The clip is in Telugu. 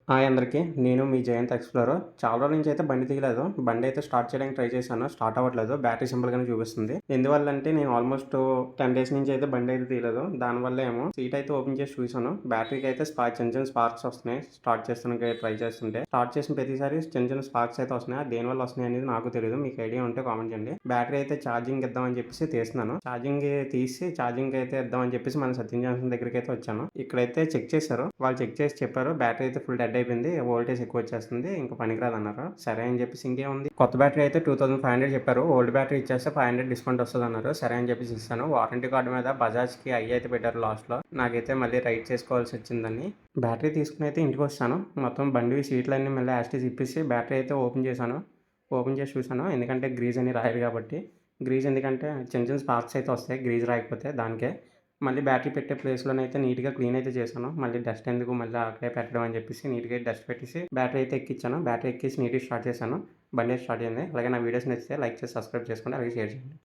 హాయ్ అందరికీ. నేను మీ జయంత్ ఎక్స్‌ప్లోరర్. చాలా రోజుల నుంచి అయితే బండి తీయలేదు. బండయితే స్టార్ట్ చేయడానికి ట్రై చేశాను. స్టార్ట్ అవ్వట్లేదు. బ్యాటరీ సింపుల్‌గానే చూపిస్తుంది. ఎందువల్లంటే నేను ఆల్మోస్ట్ 10 డేస్ నుంచి అయితే బండయితే తీయలేదు. దానివల్ల ఏమో సీట్ అయితే ఓపెన్ చేసి చూసాను. బ్యాటరీకి అయితే చిన్న చిన్న స్పార్క్స్ వస్తున్నాయి. స్టార్ట్ చేస్తానికి ట్రై చేస్తుంటే. స్టార్ట్ చేసిన ప్రతిసారి చిన్న చిన్న స్పార్క్స్ అయితే వస్తున్నాయి. అది దేనివల్ల వస్తున్నాయి అనేది నాకు తెలీదు. మీకు ఐడియా ఉంటే కామెంట్ చేయండి. బ్యాటరీ అయితే ఛార్జింగ్ ఇద్దామని చెప్పేసి తీస్తున్నాను. ఛార్జింగ్ అయితే ఇద్దామని చెప్పేసి మన సత్యం జంక్షన్ దగ్గరికి అయితే వచ్చాను. ఇక్కడైతే చెక్ చేశారు. వాళ్ళు చెక్ చేసి చెప్పారు బ్యాటరీ అయితే ఫుల్ డెడ్ అయిపోయింది. వోల్టేజ్ ఎక్కువ వచ్చేస్తుంది. ఇంకా పనికిరాదు అన్నారు. సరే అని చెప్పేసి ఇంకేముంది, కొత్త బ్యాటరీ అయితే 2500 చెప్పారు. ఓల్డ్ బ్యాటరీ ఇచ్చేస్తే 500 డిస్కౌంట్ వస్తుంది అన్నారు. సరే అని చెప్పేసి ఇస్తాను. వారంటీ కార్డు మీద బజాజ్కి అయితే పెట్టారు లాస్ట్లో. నాకైతే మళ్ళీ రైట్ చేసుకోవాల్సి వచ్చిందని బ్యాటరీ తీసుకుని అయితే ఇంటికి వస్తాను. మొత్తం బండి సీట్లన్నీ మళ్ళీ యాస్టీస్ ఇప్పేసి బ్యాటరీ అయితే ఓపెన్ చేశాను. ఓపెన్ చేసి చూసాను. ఎందుకంటే గ్రీజ్ అని రాయరు కాబట్టి. గ్రీజ్ ఎందుకంటే చిన్న చిన్న స్పార్క్స్ అయితే వస్తాయి గ్రీజ్ రాయకపోతే. దానికే మళ్ళీ బ్యాటరీ పెట్టే ప్లేస్‌లోనైతే నీట్‌గా క్లీన్ అయితే చేశాను. మళ్ళీ డస్ట్ ఎందుకు మళ్ళీ అక్కడే పెట్టడం అని చెప్పేసి నీట్‌గా డస్ట్ పెట్టేసి బ్యాటరీ అయితే ఎక్కించాను. బ్యాటరీ ఎక్కేసి నీట్‌గా స్టార్ట్ చేశాను. బండి అయితే స్టార్ట్ అయింది. అలాగే నా వీడియోస్ నచ్చితే లైక్ చేసి సబ్స్క్రైబ్ చేసుకోండి. అలాగే షేర్ చేయండి.